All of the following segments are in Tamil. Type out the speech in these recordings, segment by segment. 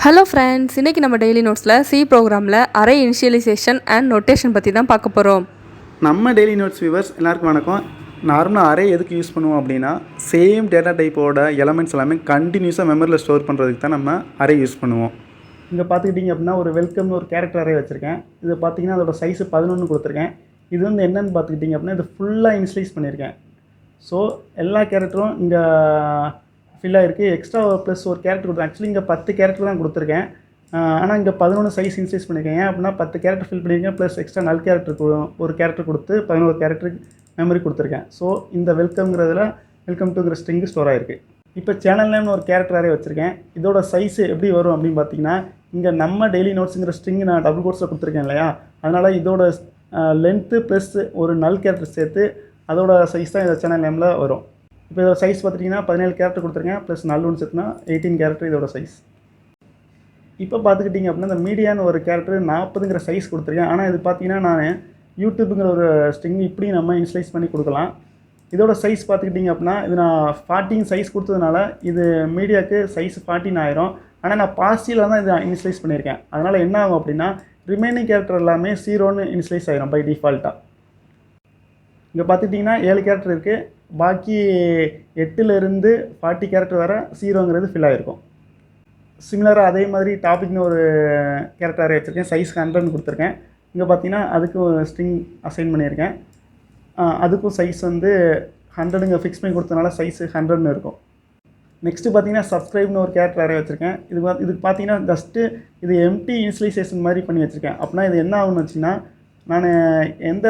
ஹலோ ஃப்ரெண்ட்ஸ், இன்றைக்கி நம்ம டெய்லி நோட்ஸில் சி ப்ரோக்ராமில் அரே இனிஷியலைசேஷன் அண்ட் நோட்டேஷன் பற்றி தான் பார்க்க போகிறோம். நம்ம டெய்லி நோட்ஸ் வியூவர்ஸ் எல்லாருக்கும் வணக்கம். நார்மலாக அரே எதுக்கு யூஸ் பண்ணுவோம் அப்படின்னா, சேம் டேட்டா டைப்போட எலமெண்ட்ஸ் எல்லாமே கண்டினியூஸாக மெமரியில் ஸ்டோர் பண்ணுறதுக்கு தான் நம்ம அரே யூஸ் பண்ணுவோம். இங்கே பார்த்துக்கிட்டிங்க அப்படின்னா ஒரு வெல்கம்னு ஒரு கேரக்டர் அரே வச்சுருக்கேன். இது பார்த்தீங்கன்னா அதோட சைஸு 11 கொடுத்துருக்கேன். இது வந்து என்னென்னு பார்த்துக்கிட்டிங்க அப்படின்னா, இது ஃபுல்லாக இனிஷியலைஸ் பண்ணியிருக்கேன். ஸோ எல்லா கேரக்டரும் இங்கே ஃபில்லாக இருக்குது. எக்ஸ்ட்ரா ப்ளஸ் ஒரு கேரக்டர் கொடுத்தேன். ஆக்சுவலி இங்கே 10 கேரக்டர் தான் கொடுத்துருக்கேன். ஆனால் இங்கே 11 சைஸ் இன்க்ரீஸ் பண்ணியிருக்கேன். ஏன் அப்படின்னா 10 கேரக்டர் ஃபில் பண்ணியிருக்கேன், ப்ளஸ் எக்ஸ்ட்ரா நல் கேரக்டர் ஒரு கேரக்டர் கொடுத்து 11 கேரக்டருக்கு மெமரி கொடுத்துருக்கேன். ஸோ இந்த வெல்கம்ங்கிறதுல வெல்கம் டுங்கிற ஸ்ட்ரிங்கு ஸ்டோர் ஆகிருக்கு. இப்போ சேனல் நேம்னு ஒரு கேரக்டர் அரே வச்சுருக்கேன். இதோட சைஸ் எப்படி வரும் அப்படின்னு பார்த்தீங்கன்னா, இங்கே நம்ம டெய்லி நோட்ஸுங்கிற ஸ்ட்ரிங்கு நான் டபுள் கோட்ஸில் கொடுத்துருக்கேன் இல்லையா, அதனால் இதோட லென்த்து ப்ளஸ் ஒரு நல் கேரக்டர் சேர்த்து அதோட சைஸ் தான் இந்த சேனல் நேமில் வரும். இப்போ இதோட சைஸ் பார்த்துட்டிங்கன்னா 17 கேரக்டர் கொடுத்துருக்கேன், ப்ளஸ் நல் ஒன்று சேர்த்துனா 18 கேரக்டர் இதோட சைஸ். இப்போ பார்த்துக்கிட்டிங்க அப்படின்னா இந்த மீடியான்னு ஒரு கேரக்டர் 40ங்கிற சைஸ் கொடுத்துருக்கேன். ஆனால் இது பார்த்தீங்கன்னா நான் யூடியூப்புங்கிற ஒரு ஸ்ட்ரிங் இப்படி நம்ம இனிஷியலைஸ் பண்ணி கொடுக்கலாம். இதோட சைஸ் பார்த்துக்கிட்டிங்க அப்படின்னா இது நான் 14 சைஸ் கொடுத்ததுனால இது மீடியாவுக்கு சைஸ் 14 ஆயிரும். ஆனால் நான் பாசியில் தான் இதை இனிஷியலைஸ் பண்ணியிருக்கேன். அதனால் என்ன ஆகும் அப்படின்னா ரிமைனிங் கேரக்டர் எல்லாமே 0ன்னு இனிஷியலைஸ் ஆகிரும் பை டிஃபால்ட்டாக. இங்கே பார்த்துட்டிங்கன்னா 7 கேரக்டர் இருக்குது, பாக்கி 8லேருந்து 40 கேரக்டர் வர 0ங்கிறது ஃபில் ஆகிருக்கும். சிமிலராக அதே மாதிரி டாபிக்னு ஒரு கேரக்டர் அரே வச்சுருக்கேன், சைஸ் 100 கொடுத்துருக்கேன். இங்கே பார்த்தீங்கன்னா அதுக்கு ஒரு ஸ்ட்ரிங் அசைன் பண்ணியிருக்கேன். அதுக்கும் சைஸ் வந்து 100 இங்கே ஃபிக்ஸ் பண்ணி கொடுத்தனால சைஸ் 100ன்னு இருக்கும். நெக்ஸ்ட்டு பார்த்தீங்கன்னா சப்ஸ்கிரைப்னு ஒரு கேரக்டர் அரே வச்சுருக்கேன். இதுக்கு பார்த்தீங்கன்னா ஜஸ்ட்டு இது எம்டி இனிஷியலைசேஷன் மாதிரி பண்ணி வச்சுருக்கேன். அப்படின்னா இது என்ன ஆகுன்னு வச்சுன்னா, நான் எந்த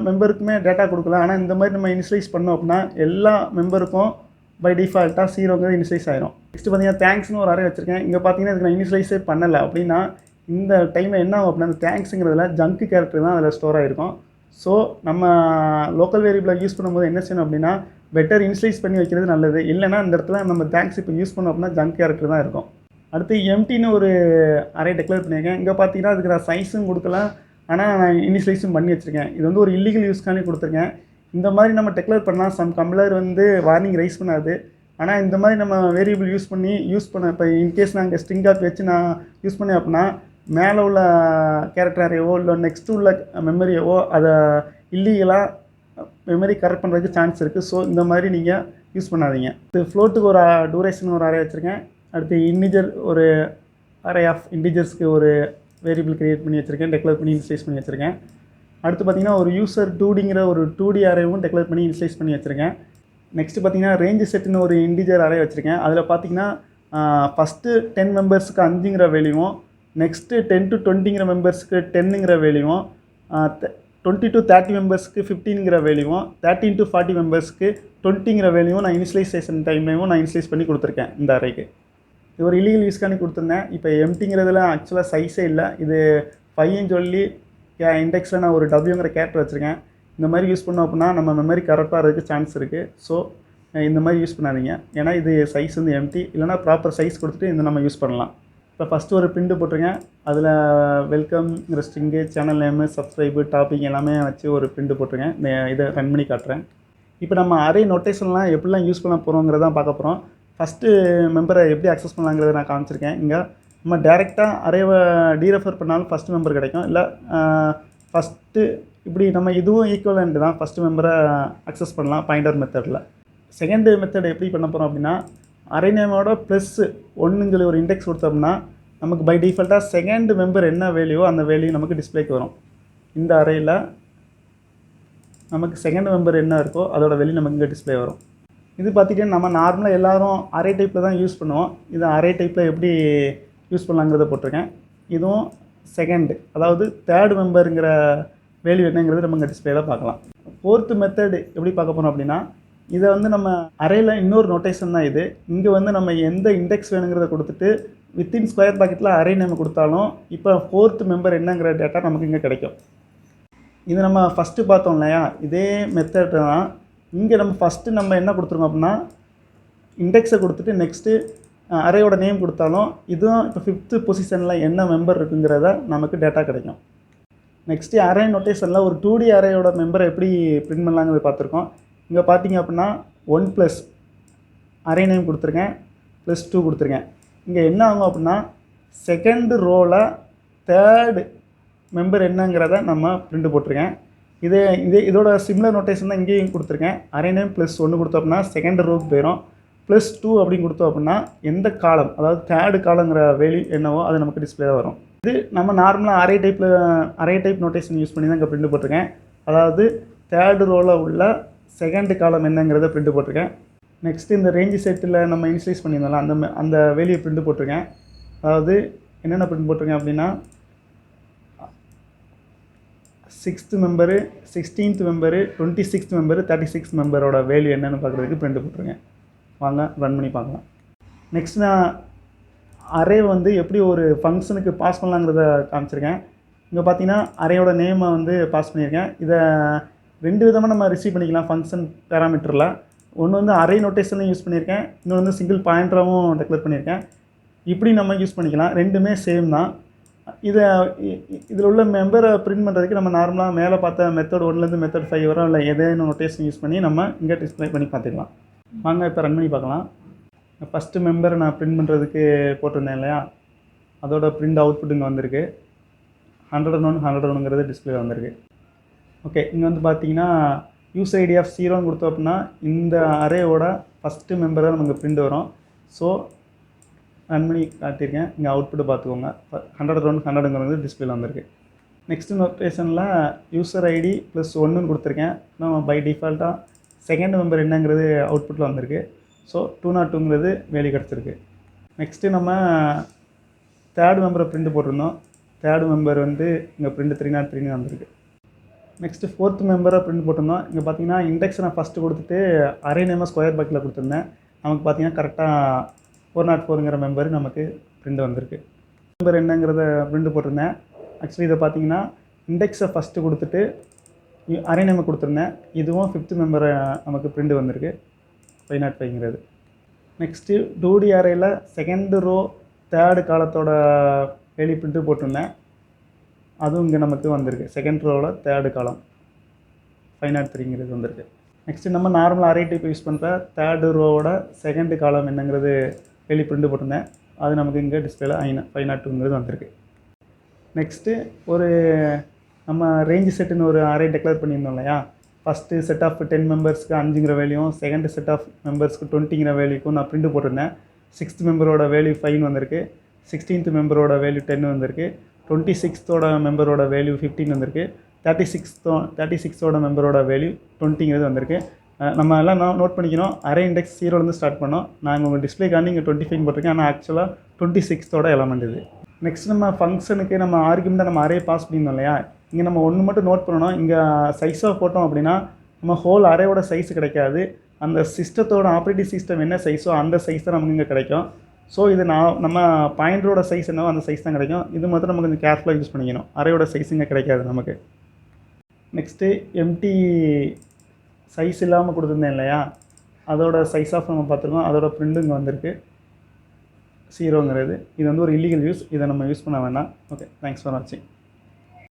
மெம்பருக்குமே டேட்டா கொடுக்கல. ஆனால் இந்த மாதிரி நம்ம இனிஷியலைஸ் பண்ணோம் அப்படின்னா எல்லா மெம்பருக்கும் பை டிஃபால்ட்டாக 0ங்கிறது இனிஷியலைஸ் ஆயிரும். நெக்ஸ்ட்டு பார்த்தீங்கன்னா தேங்க்ஸ்னு ஒரு அரே வச்சுருக்கேன். இங்கே பார்த்தீங்கன்னா இதுக்கு நான் இனிஷியலைஸே பண்ணலை. அப்படின்னா இந்த டைமில் என்ன ஆகும் அப்படின்னா, அந்த தேங்க்ஸுங்கிறதுல ஜங்க் கேரக்டர் தான் அதில் ஸ்டோர் ஆகிருக்கும். ஸோ நம்ம லோக்கல் வேரியபிளை யூஸ் பண்ணும்போது என்ன செய்யணும் அப்படின்னா, பெட்டர் இனிஷியலைஸ் பண்ணி வைக்கிறது நல்லது. இல்லைனா இந்த இடத்துல நம்ம தேங்க்ஸ் இப்போ யூஸ் பண்ணோம் அப்படின்னா ஜங்க் கேரக்டர் தான் இருக்கும். அடுத்து எம்டின்னு ஒரு அரே டெக்ளேர் பண்ணியிருக்கேன். இங்கே பார்த்தீங்கன்னா அதுக்கு நான் சைஸும் கொடுக்கல, ஆனால் நான் இனிஷியலைஸும் பண்ணி வச்சுருக்கேன். இது வந்து ஒரு இல்லீகல் யூஸ்க்காண்டி கொடுத்துருக்கேன். இந்த மாதிரி நம்ம டெக்ளேர் பண்ணால் சம் கம்பைலர் வந்து வார்னிங் ரைஸ் பண்ணாது. ஆனால் இந்த மாதிரி நம்ம வேரியபிள் யூஸ் பண்ணி இப்போ இன்கேஸ் நாங்கள் ஸ்ட்ரிங் ஆப் வச்சு நான் யூஸ் பண்ணேன் அப்படின்னா மேலே உள்ள கேரக்டர் அரேவோ இல்லை நெக்ஸ்ட்டு உள்ள மெமரியவோ அதை இல்லீகலாக மெமரி கரெக்ட் பண்ணுறதுக்கு சான்ஸ் இருக்குது. ஸோ இந்த மாதிரி நீங்கள் யூஸ் பண்ணாதீங்க. இது ஃப்ளோட்டுக்கு ஒரு டூரேஷன் ஒரு அரே வச்சுருக்கேன். அடுத்து இன்டிஜர் ஒரு அரே ஆஃப் இன்டிஜர்ஸ்க்கு ஒரு வேரியபிள் க்ரியேட் பண்ணி வச்சுருக்கேன், டெக்ளேர் பண்ணி இனிஷியலைஸ் பண்ணி வச்சுருக்கேன். அடுத்து பார்த்திங்கன்னா ஒரு யூசர் 2Dங்கிற ஒரு 2D அரேவும் டெக்ளேர் பண்ணி இனிஷியலைஸ் பண்ணி வச்சுருக்கேன். நெக்ஸ்ட்டு பார்த்திங்கன்னா ரேஞ்சு செட்டுன்னு ஒரு இன்டிஜர் அரே வச்சுருக்கேன். அதில் பார்த்திங்கன்னா ஃபஸ்ட்டு 10 மெம்பர்ஸுக்கு 5ங்கிற வேல்யூவும், நெக்ஸ்ட்டு 10 to 20ங்கிற மெம்பர்ஸுக்கு 10ங்கிற வேல்யூவும், 20 to 30 மெம்பர்ஸ்க்கு 15ங்கிற வேல்யூவும், 13 to 40 மெம்பர்ஸ்க்கு 20ங்கிற வேல்யூவும் நான் இனிஷியலைசேஷன் டைம்லேயும் நான் இனிஷியலைஸ் பண்ணி கொடுத்துருக்கேன் இந்த அரேக்கு. இது ஒரு இல்லீகல் யூஸ்க்காண்டி கொடுத்துருந்தேன். இப்போ எம்டிங்கிறதுல ஆக்சுவலாக சைஸே இல்லை. இது 5ன்னு சொல்லி இண்டெக்ஸில் நான் ஒரு டபிள்யூங்கிற கேரக்டர் வச்சுருக்கேன். இந்த மாதிரி யூஸ் பண்ணோம் அப்படின்னா நம்ம மெமரி கரெக்டாக இருக்கிறதுக்கு சான்ஸ் இருக்குது. ஸோ இந்த மாதிரி யூஸ் பண்ணாதீங்க. ஏன்னா இது சைஸ் வந்து எம்டி, இல்லைனா ப்ராப்பர் சைஸ் கொடுத்துட்டு இந்த நம்ம யூஸ் பண்ணலாம். இப்போ ஃபஸ்ட்டு ஒரு பிரிண்ட் போட்டிருக்கேன். அதில் வெல்கம்ங்கிற string, channel name, subscribe, topic எல்லாமே வச்சு ஒரு பிரிண்ட் போட்டிருக்கேன். இதை ரன் பண்ணி காட்டுறேன். இப்போ நம்ம அரே நோட்டேஷன்லாம் எப்படிலாம் யூஸ் பண்ண போகிறோங்கிறதான் பார்க்க போகிறோம். ஃபஸ்ட்டு மெம்பரை எப்படி அக்சஸ் பண்ணலாங்கிறத நான் காமிச்சிருக்கேன். இங்கே நம்ம டேரெக்டாக அரேவை டீரெஃபர் பண்ணாலும் ஃபஸ்ட்டு மெம்பர் கிடைக்கும். இல்லை ஃபஸ்ட்டு இப்படி நம்ம இதுவும் ஈக்குவலண்ட் தான். ஃபஸ்ட்டு மெம்பரை அக்சஸ் பண்ணலாம் பாயிண்டர் மெத்தடில். செகண்டு மெத்தட் எப்படி பண்ண போகிறோம் அப்படின்னா, அரே நேமோட ப்ளஸ் 1ன்னு சொல்லி ஒரு இண்டெக்ஸ் கொடுத்தோம்னா நமக்கு பை டிஃபால்ட்டாக செகண்ட் மெம்பர் என்ன வேல்யூவோ அந்த வேல்யூ நமக்கு டிஸ்பிளேக்கு வரும். இந்த அரேயில் நமக்கு செகண்ட் மெம்பர் என்ன இருக்கோ அதோட வேல்யூ நமக்கு இங்கே டிஸ்பிளே வரும். இது பார்த்திங்கன்னா நம்ம நார்மலாக எல்லோரும் அரே டைப்பில் தான் யூஸ் பண்ணுவோம். இது அரே டைப்பில் எப்படி யூஸ் பண்ணலாங்கிறத போட்டிருக்கேன். இதுவும் செகண்டு, அதாவது தேர்டு மெம்பருங்கிற வேல்யூ என்னங்கிறது நம்ம இங்கே டிஸ்பிளேயில் பார்க்கலாம். ஃபோர்த்து மெத்தடு எப்படி பார்க்க போகிறோம் அப்படின்னா, இதை வந்து நம்ம அரேயில் இன்னொரு நோட்டேஷன் தான் இது. இங்கே வந்து நம்ம எந்த இண்டெக்ஸ் வேணுங்கிறத கொடுத்துட்டு வித்தின் ஸ்கொயர் பாக்கெட்டில் அரே நேம் கொடுத்தாலும் இப்போ ஃபோர்த்து மெம்பர் என்னங்கிற டேட்டா நமக்கு இங்கே கிடைக்கும். இது நம்ம ஃபஸ்ட்டு பார்த்தோம் இல்லையா, இதே மெத்தட் தான். இங்கே நம்ம ஃபஸ்ட்டு நம்ம என்ன கொடுத்துருக்கோம் அப்படின்னா இண்டெக்ஸை கொடுத்துட்டு நெக்ஸ்ட்டு அரேயோட நேம் கொடுத்தாலும் இதுவும் இப்போ 5th பொசிஷனில் என்ன மெம்பர் இருக்குங்கிறத நமக்கு டேட்டா கிடைக்கும். நெக்ஸ்ட்டு அரே நோட்டேஷனில் ஒரு 2D அரேயோட மெம்பரை எப்படி பிரிண்ட் பண்ணலாங்கிறத பார்த்துருக்கோம். இங்கே பார்த்தீங்க அப்படின்னா 1+ அரே நேம் கொடுத்துருக்கேன், +2 கொடுத்துருக்கேன். இங்கே என்ன ஆகும் அப்படின்னா செகண்ட் ரோவில் தேர்டு மெம்பர் என்னங்கிறத நம்ம பிரிண்ட் போட்டிருக்கேன். இதோட சிமிலர் நோட்டேஷன் தான் இங்கேயும் கொடுத்துருக்கேன். அரே நேம் ப்ளஸ் 1 கொடுத்தோம் அப்படின்னா செகண்ட் ரோவுக்கு போயிடும். +2 அப்படின்னு கொடுத்தோம் அப்படின்னா எந்த காலம், அதாவது தேர்டு காலங்கிற வேல்யூ என்னவோ அது நமக்கு டிஸ்பிளே வரும். இது நம்ம நார்மலாக அரே டைப் நோட்டேஷன் யூஸ் பண்ணி தான் இங்கே பிரிண்ட் போட்டிருக்கேன். அதாவது தேர்டு ரோவில் உள்ள செகண்ட் காலம் என்னங்கிறத பிரிண்ட் போட்டிருக்கேன். நெக்ஸ்ட்டு இந்த ரேஞ்சு செட்டில் நம்ம இனிஷியலைஸ் பண்ணியிருந்தோம்ல அந்த வேல்யூ பிரிண்ட் போட்டிருக்கேன். அதாவது என்னென்ன பிரிண்ட் போட்டிருக்கேன் அப்படின்னா 6th member, 16th member, 26th member, 36th மெம்பரோட வேல்யூ என்னென்னு பார்க்குறதுக்கு பிரிண்ட் போட்டிருக்கேன். வாங்க ரன் பண்ணி பார்க்கலாம். நெக்ஸ்ட் நான் அரே வந்து எப்படி ஒரு ஃபங்க்ஷனுக்கு பாஸ் பண்ணலாங்கிறத காமிச்சிருக்கேன். இங்கே பார்த்தீங்கன்னா அரேயோட நேமை வந்து பாஸ் பண்ணியிருக்கேன். இதை 2 விதமாக நம்ம ரிசீவ் பண்ணிக்கலாம் ஃபங்க்ஷன் பேராமீட்டரில். ஒன்று வந்து அரே நோட்டேஷன்லையும் யூஸ் பண்ணியிருக்கேன், இன்னொன்று வந்து சிங்கிள் பாயிண்டராகவும் டெக்ளேர் பண்ணியிருக்கேன். இப்படி நம்ம யூஸ் பண்ணிக்கலாம், ரெண்டுமே சேம் தான். இதில் உள்ள மெம்பரை பிரிண்ட் பண்ணுறதுக்கு நம்ம நார்மலாக மேலே பார்த்த மெத்தட் 1லேருந்து மெத்தட் 5 வரும் இல்லை ஏதேனும் நோட்டேஷன் யூஸ் பண்ணி நம்ம இங்கே டிஸ்பிளே பண்ணி பார்த்துக்கலாம். வாங்க இப்போ ரன் பண்ணி பார்க்கலாம். ஃபஸ்ட்டு மெம்பரை நான் பிரிண்ட் பண்ணுறதுக்கு போட்டிருந்தேன் இல்லையா, அதோட பிரிண்ட் அவுட்புட் இங்கே வந்திருக்கு. 101 101ங்கிறது டிஸ்பிளே வந்திருக்கு. ஓகே, இங்கே வந்து பார்த்தீங்கன்னா யூஸ் ஐடி ஆஃப் 0ன்னு கொடுத்தோம் அப்படின்னா இந்த அரேவோட ஃபஸ்ட்டு மெம்பரை நமக்கு பிரிண்ட் வரும். ஸோ ரன் பண்ணி காட்டியிருக்கேன், இங்கே அவுட்புட்டு பார்த்துக்கோங்க. 101 100ங்கிறது டிஸ்பிளே வந்திருக்கு. நெக்ஸ்ட்டு நோட்டேஷனில் யூசர் ஐடி +1ன்னு கொடுத்துருக்கேன். நம்ம பை டிஃபால்ட்டாக செகண்ட் மெம்பர் என்னங்கிறது அவுட்புட்டில் வந்திருக்கு. ஸோ 202ங்கிறது வேல்யூ கிடச்சிருக்கு. நெக்ஸ்ட்டு நம்ம தேர்டு மெம்பரை பிரிண்ட் போட்டிருந்தோம். தேர்டு மெம்பர் வந்து இங்கே பிரிண்ட் 303ன்னு வந்திருக்கு. நெக்ஸ்ட்டு 4th மெம்பரை பிரிண்ட் போட்டிருந்தோம். இங்கே பார்த்தீங்கன்னா இண்டெக்ஸை நான் ஃபஸ்ட்டு கொடுத்துட்டு அரே நேமை ஸ்கொயர் பாக்கில் கொடுத்துருந்தேன். நமக்கு பார்த்தீங்கன்னா கரெக்டாக 404ங்கிற மெம்பர் நமக்கு பிரிண்ட் வந்திருக்கு. மெம்பர் என்னங்கிறத பிரிண்ட் போட்டிருந்தேன். ஆக்சுவலி இதை பார்த்தீங்கன்னா இண்டெக்ஸை ஃபஸ்ட்டு கொடுத்துட்டு அரே நேமை கொடுத்துருந்தேன். இதுவும் 5th மெம்பரை நமக்கு பிரிண்ட் வந்திருக்கு 505ங்கிறது. நெக்ஸ்ட்டு 2D அரேயில் செகண்ட் ரோ தேர்டு காலத்தோட வேல்யூ பிரிண்ட்டு போட்டிருந்தேன். அதுவும் இங்கே நமக்கு வந்திருக்கு. செகண்ட் ரோவில் தேர்டு காலம் 503ங்கிறது வந்திருக்கு. நெக்ஸ்ட்டு நம்ம நார்மல் அரே டைப் யூஸ் பண்ணுற தேர்டு ரோவோட செகண்டு காலம் என்னங்கிறது வேல்யூ பிரிண்ட் போட்டிருந்தேன். அது நமக்கு இங்கே டிஸ்பிளேல 502ங்கிறது வந்திருக்கு. நெக்ஸ்ட்டு ஒரு நம்ம ரேஞ்சு செட்டுன்னு ஒரு அரே டெக்ளேர் பண்ணியிருந்தோம் இல்லையா, ஃபஸ்ட்டு செட் ஆஃப் 10 மெம்பர்ஸ்க்கு 5ங்கிற வேல்யூவும் செகண்ட் செட் ஆஃப் மெம்பர்ஸ்க்கு 20ங்கிற வேல்யூக்கும் நான் பிரிண்ட் போட்டிருந்தேன். 6th மெம்பரோட வேல்யூ 5 வந்திருக்கு, 16th மெம்பரோட வேல்யூ 10 வந்திருக்கு, 26th மெம்பரோட வேல்யூ 15 வந்திருக்கு, 36th மெம்பரோட வேல்யூ 20ங்கிறது வந்திருக்கு. நம்ம எல்லாம் நோட் பண்ணிக்கணும், அரே இண்டெக்ஸ் 0லேருந்து ஸ்டார்ட் பண்ணோம். நான் உங்கள் டிஸ்பிளேக்காண்டி இங்கே 25 போட்டிருக்கேன், ஆனால் ஆக்சுவலாக 26th எலமெண்ட் இது. நெக்ஸ்ட் நம்ம ஃபங்க்ஷனுக்கு நம்ம ஆர்குமெண்ட்டாக நம்ம அரே பாஸ் பண்ணியிருந்தோம் இல்லையா, இங்கே நம்ம ஒன்று மட்டும் நோட் பண்ணணும். இங்கே சைஸாக போட்டோம் அப்படின்னா நம்ம ஹோல் அரேவோட சைஸ் கிடைக்காது. அந்த சிஸ்டத்தோட ஆப்ரேட்டிங் சிஸ்டம் என்ன சைஸோ அந்த சைஸ் தான் நமக்கு இங்கே கிடைக்கும். ஸோ இது நம்ம பாயிண்டரோட சைஸ் என்னவோ அந்த சைஸ் தான் கிடைக்கும். இது மட்டும் நம்ம கொஞ்சம் கேர்ஃபுல்லாக யூஸ் பண்ணிக்கணும், அரேயோட சைஸ் இங்கே கிடைக்காது நமக்கு. நெக்ஸ்ட்டு எம்டி சைஸ் இல்லாமல் கொடுத்துருந்தேன் இல்லையா, அதோட சைஸ் ஆஃப் நம்ம பார்த்துருக்கோம். அதோட பிரிண்ட் இங்கே வந்திருக்கு 0ங்கிறது. இது வந்து ஒரு இல்லீகல் யூஸ், இதை நம்ம யூஸ் பண்ண வேண்டாம். ஓகே, தேங்க்ஸ் ஃபார் வாட்சிங்.